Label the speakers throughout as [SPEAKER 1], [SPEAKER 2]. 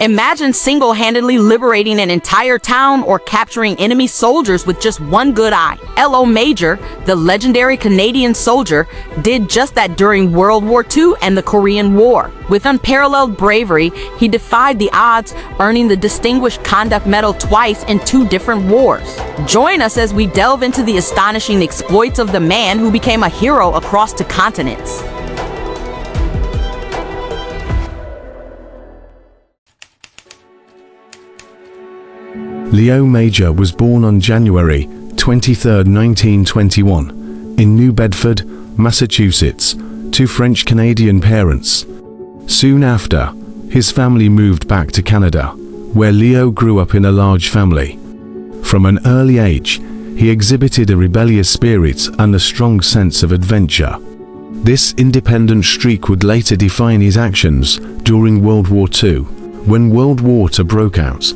[SPEAKER 1] Imagine single-handedly liberating an entire town or capturing enemy soldiers with just one good eye. Léo Major, the legendary Canadian soldier, did just that during World War II and the Korean War. With unparalleled bravery, he defied the odds, earning the Distinguished Conduct Medal twice in 2 different wars. Join us as we delve into the astonishing exploits of the man who became a hero across the continents.
[SPEAKER 2] Léo Major was born on January 23, 1921, in New Bedford, Massachusetts, to French-Canadian parents. Soon after, his family moved back to Canada, where Léo grew up in a large family. From an early age, he exhibited a rebellious spirit and a strong sense of adventure. This independent streak would later define his actions during World War II. When World War II broke out,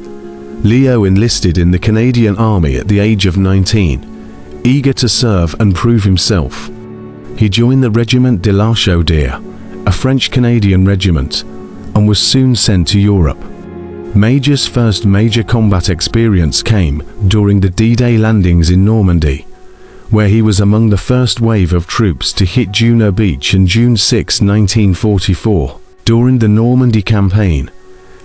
[SPEAKER 2] Léo enlisted in the Canadian Army at the age of 19, eager to serve and prove himself. He joined the Regiment de la Chaudière, a French-Canadian regiment, and was soon sent to Europe. Major's first major combat experience came during the D-Day landings in Normandy, where he was among the first wave of troops to hit Juno Beach on June 6, 1944. During the Normandy campaign,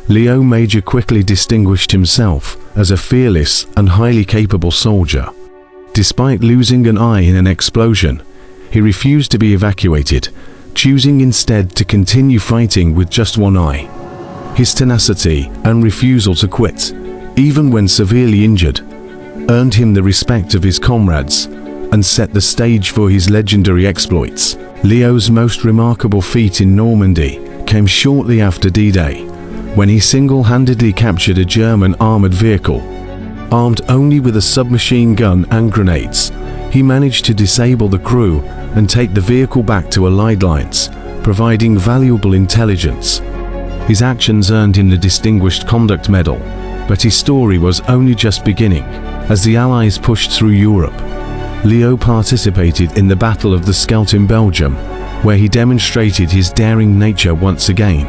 [SPEAKER 2] Léo Major quickly distinguished himself as a fearless and highly capable soldier. Despite losing an eye in an explosion, he refused to be evacuated, choosing instead to continue fighting with just one eye. His tenacity and refusal to quit, even when severely injured, earned him the respect of his comrades and set the stage for his legendary exploits. Léo's most remarkable feat in Normandy came shortly after D-Day, when he single-handedly captured a German armored vehicle. Armed only with a submachine gun and grenades, he managed to disable the crew and take the vehicle back to Allied lines, providing valuable intelligence. His actions earned him the Distinguished Conduct Medal, but his story was only just beginning. As the Allies pushed through Europe, Léo participated in the Battle of the Scheldt in Belgium, where he demonstrated his daring nature once again.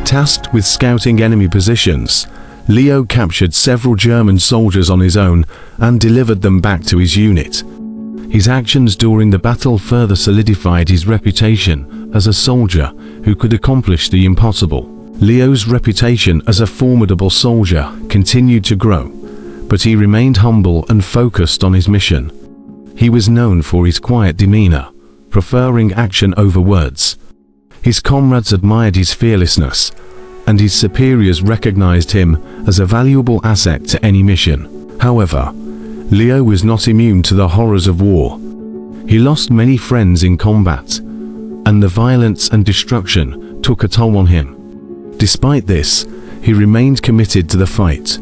[SPEAKER 2] Tasked with scouting enemy positions, Léo captured several German soldiers on his own and delivered them back to his unit. His actions during the battle further solidified his reputation as a soldier who could accomplish the impossible. Léo's reputation as a formidable soldier continued to grow, but he remained humble and focused on his mission. He was known for his quiet demeanor, preferring action over words. His comrades admired his fearlessness, and his superiors recognized him as a valuable asset to any mission. However, Léo was not immune to the horrors of war. He lost many friends in combat, and the violence and destruction took a toll on him. Despite this, he remained committed to the fight,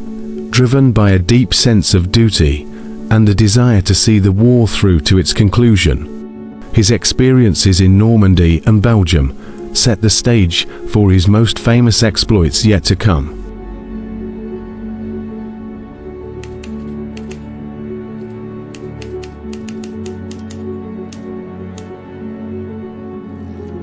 [SPEAKER 2] driven by a deep sense of duty and a desire to see the war through to its conclusion. His experiences in Normandy and Belgium set the stage for his most famous exploits yet to come.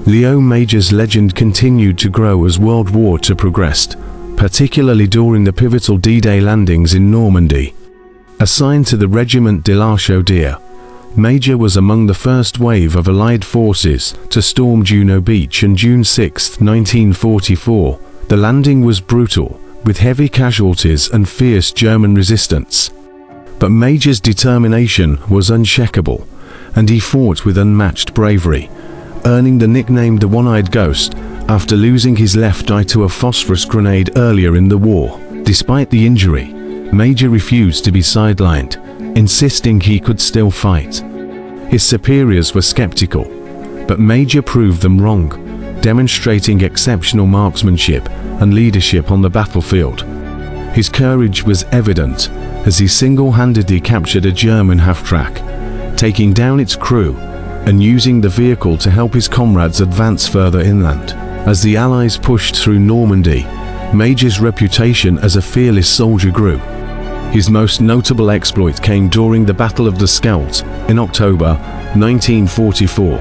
[SPEAKER 2] Léo Major's legend continued to grow as World War II progressed, particularly during the pivotal D-Day landings in Normandy. Assigned to the Regiment de la Chaudière, Major was among the first wave of Allied forces to storm Juno Beach on June 6, 1944. The landing was brutal, with heavy casualties and fierce German resistance. But Major's determination was unshakable, and he fought with unmatched bravery, earning the nickname the One-Eyed Ghost after losing his left eye to a phosphorus grenade earlier in the war. Despite the injury, Major refused to be sidelined, insisting he could still fight. His superiors were skeptical, but Major proved them wrong, demonstrating exceptional marksmanship and leadership on the battlefield. His courage was evident as he single-handedly captured a German half-track, taking down its crew and using the vehicle to help his comrades advance further inland. As the Allies pushed through Normandy, Major's reputation as a fearless soldier grew. His most notable exploit came during the Battle of the Scheldt in October 1944.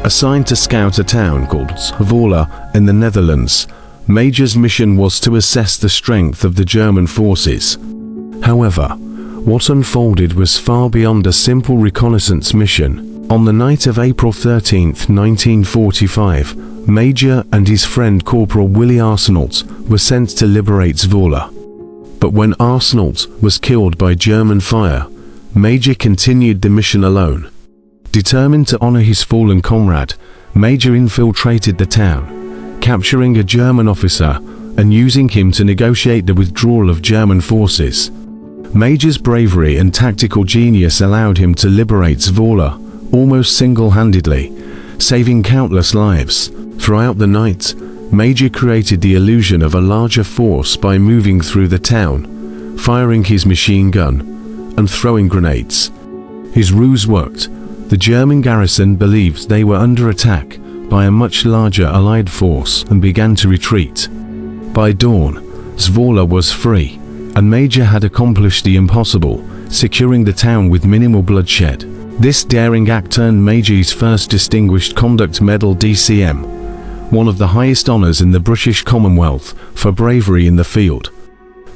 [SPEAKER 2] Assigned to scout a town called Zwolle in the Netherlands, Major's mission was to assess the strength of the German forces. However, what unfolded was far beyond a simple reconnaissance mission. On the night of April 13, 1945, Major and his friend Corporal Willie Arsenault were sent to liberate Zwolle. But when Arsenault was killed by German fire, Major continued the mission alone. Determined to honor his fallen comrade, Major infiltrated the town, capturing a German officer and using him to negotiate the withdrawal of German forces. Major's bravery and tactical genius allowed him to liberate Zwolle almost single-handedly, saving countless lives. Throughout the night, Major created the illusion of a larger force by moving through the town, firing his machine gun, and throwing grenades. His ruse worked. The German garrison believed they were under attack by a much larger Allied force and began to retreat. By dawn, Zwolle was free, and Major had accomplished the impossible, securing the town with minimal bloodshed. This daring act earned Major his first Distinguished Conduct Medal DCM, one of the highest honors in the British Commonwealth, for bravery in the field.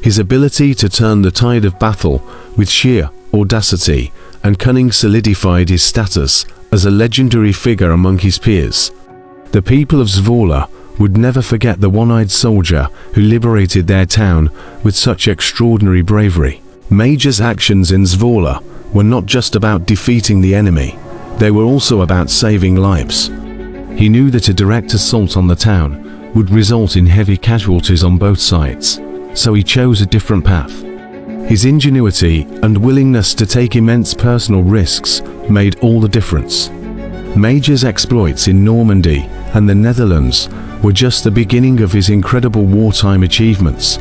[SPEAKER 2] His ability to turn the tide of battle with sheer audacity and cunning solidified his status as a legendary figure among his peers. The people of Zwolle would never forget the one-eyed soldier who liberated their town with such extraordinary bravery. Major's actions in Zwolle were not just about defeating the enemy, they were also about saving lives. He knew that a direct assault on the town would result in heavy casualties on both sides, so he chose a different path. His ingenuity and willingness to take immense personal risks made all the difference. Major's exploits in Normandy and the Netherlands were just the beginning of his incredible wartime achievements.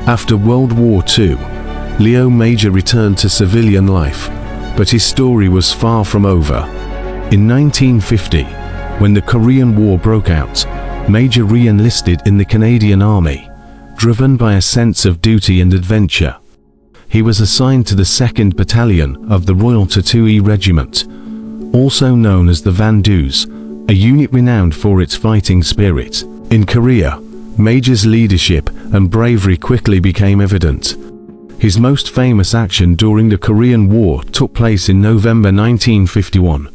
[SPEAKER 2] After World War II, Léo Major returned to civilian life, but his story was far from over. In 1950, when the Korean War broke out, Major re-enlisted in the Canadian Army, driven by a sense of duty and adventure. He was assigned to the 2nd Battalion of the Royal Tatooine Regiment, also known as the Vandoos, a unit renowned for its fighting spirit. In Korea, Major's leadership and bravery quickly became evident. His most famous action during the Korean War took place in November 1951,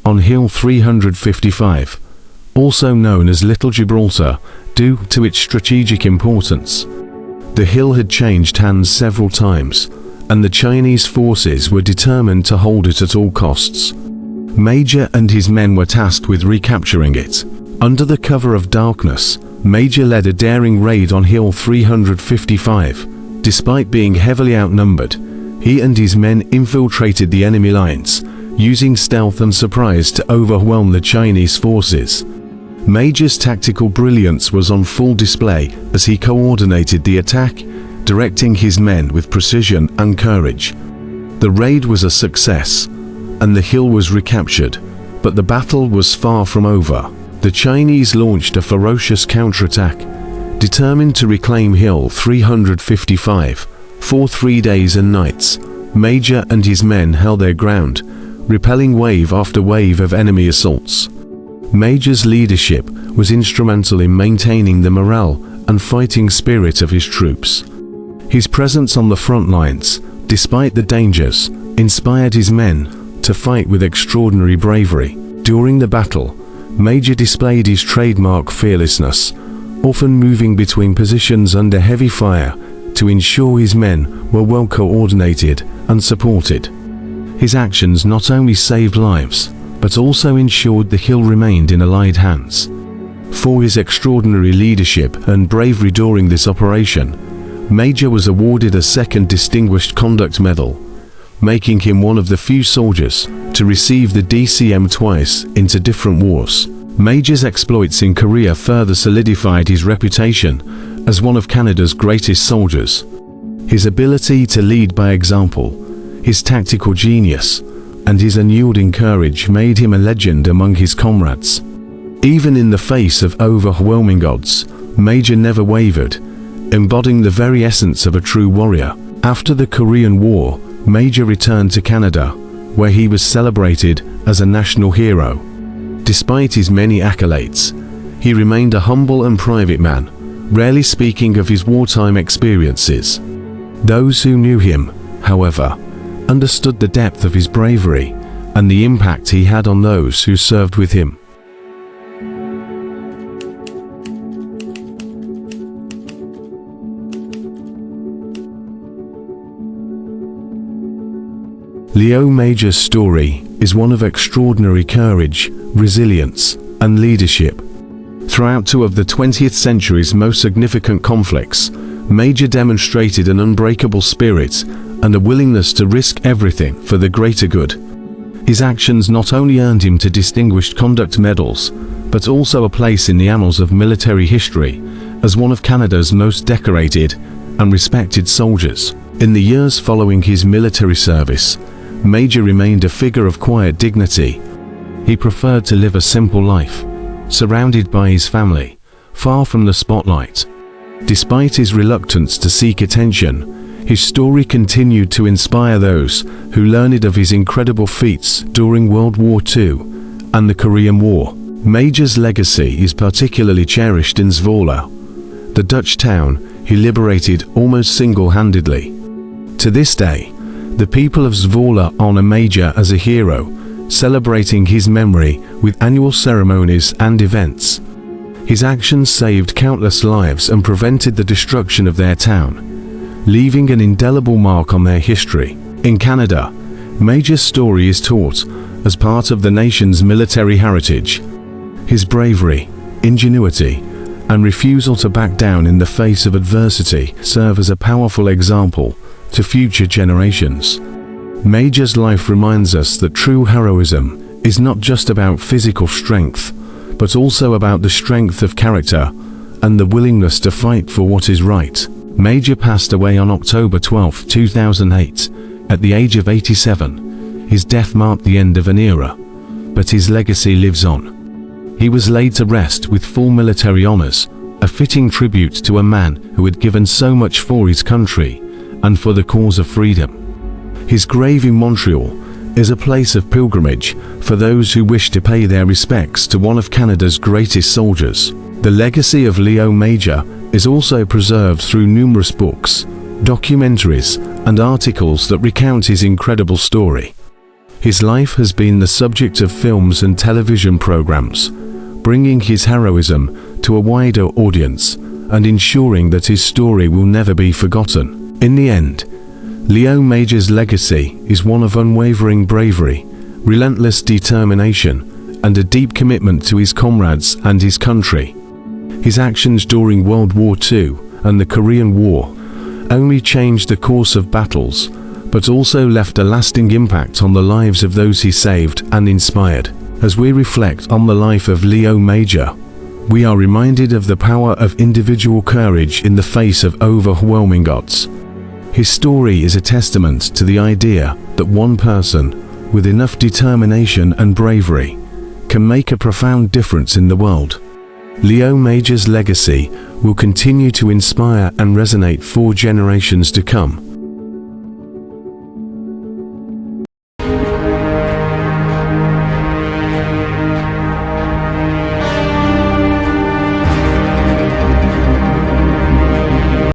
[SPEAKER 2] on Hill 355, also known as Little Gibraltar, due to its strategic importance. The hill had changed hands several times, and the Chinese forces were determined to hold it at all costs. Major and his men were tasked with recapturing it. Under the cover of darkness, Major led a daring raid on Hill 355. Despite being heavily outnumbered, he and his men infiltrated the enemy lines, using stealth and surprise to overwhelm the Chinese forces. Major's tactical brilliance was on full display as he coordinated the attack, directing his men with precision and courage. The raid was a success, and the hill was recaptured, but the battle was far from over. The Chinese launched a ferocious counterattack, determined to reclaim Hill 355. For 3 days and nights, Major and his men held their ground, repelling wave after wave of enemy assaults. Major's leadership was instrumental in maintaining the morale and fighting spirit of his troops. His presence on the front lines, despite the dangers, inspired his men to fight with extraordinary bravery. During the battle, Major displayed his trademark fearlessness, often moving between positions under heavy fire to ensure his men were well coordinated and supported. His actions not only saved lives, but also ensured the hill remained in Allied hands. For his extraordinary leadership and bravery during this operation, Major was awarded a 2nd Distinguished Conduct Medal, making him one of the few soldiers to receive the DCM twice into different wars. Major's exploits in Korea further solidified his reputation as one of Canada's greatest soldiers. His ability to lead by example, his tactical genius, and his unyielding courage made him a legend among his comrades. Even in the face of overwhelming odds, Major never wavered, embodying the very essence of a true warrior. After the Korean War, Major returned to Canada, where he was celebrated as a national hero. Despite his many accolades, he remained a humble and private man, rarely speaking of his wartime experiences. Those who knew him, however, understood the depth of his bravery and the impact he had on those who served with him. Léo Major's story is one of extraordinary courage, resilience, and leadership. Throughout two of the 20th century's most significant conflicts, Major demonstrated an unbreakable spirit and a willingness to risk everything for the greater good. His actions not only earned him Distinguished Conduct medals, but also a place in the annals of military history as one of Canada's most decorated and respected soldiers. In the years following his military service, Major remained a figure of quiet dignity. He preferred to live a simple life, surrounded by his family, far from the spotlight. Despite his reluctance to seek attention, his story continued to inspire those who learned of his incredible feats during World War II and the Korean War. Major's legacy is particularly cherished in Zwolle, the Dutch town he liberated almost single-handedly. To this day, the people of Zwolle honor Major as a hero, celebrating his memory with annual ceremonies and events. His actions saved countless lives and prevented the destruction of their town, leaving an indelible mark on their history. In Canada, Major's story is taught as part of the nation's military heritage. His bravery, ingenuity, and refusal to back down in the face of adversity serve as a powerful example to future generations. Major's life reminds us that true heroism is not just about physical strength, but also about the strength of character and the willingness to fight for what is right. Major passed away on October 12, 2008, at the age of 87. His death marked the end of an era, but his legacy lives on. He was laid to rest with full military honors, a fitting tribute to a man who had given so much for his country and for the cause of freedom. His grave in Montreal is a place of pilgrimage for those who wish to pay their respects to one of Canada's greatest soldiers. The legacy of Léo Major is also preserved through numerous books, documentaries, and articles that recount his incredible story. His life has been the subject of films and television programs, bringing his heroism to a wider audience and ensuring that his story will never be forgotten. In the end, Léo Major's legacy is one of unwavering bravery, relentless determination, and a deep commitment to his comrades and his country. His actions during World War II and the Korean War only changed the course of battles, but also left a lasting impact on the lives of those he saved and inspired. As we reflect on the life of Léo Major, we are reminded of the power of individual courage in the face of overwhelming odds. His story is a testament to the idea that one person, with enough determination and bravery, can make a profound difference in the world. Léo Major's legacy will continue to inspire and resonate for generations to come,